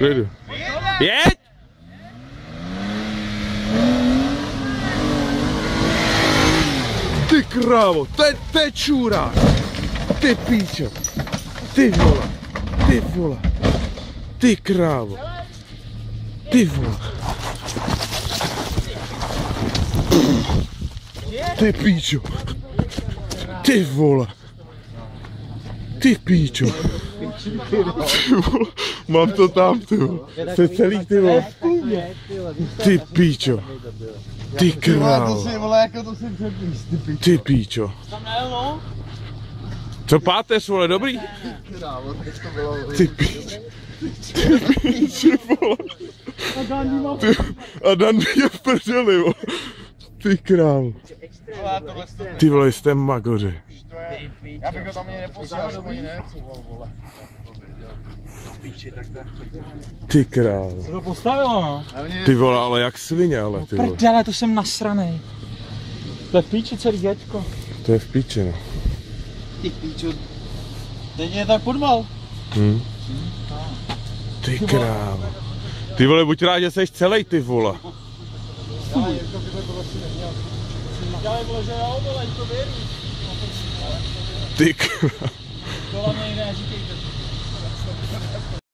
klidu. Jeď! Ty krávo, to je čůrák. Ty píčo. Ty vole. Ty vole. Ty krávo. Ty vole. Ty píčo. Ty vole. Ty píčo. Ty vole. Mám to tam, ty vole. To je celý, ty vole. Ty píčo. Ty krávo. Ty píčo. Co páteř, vole, dobrý? Ty píčo. Ty píčo, vole. A Dan je v prdeli, vole. Ty krávo. Ty vole, jste magoři. Já bych ho tam ani neposlal, jsem ani necoval, vole. Ty krávo. Se to postavilo, no. Ty vole, ale jak svině, ale ty vole. Prdele, to jsem nasranej. To je v píči celý děčko. To je v píči, no. Ty píčo. Teď je tak podval. Ty krávo. Ty vole, buď rád, že seš celej, ty vole. Dělej, vole, že jo, vole, to věří. Ty krávo. To hlavně jiné, říkejte.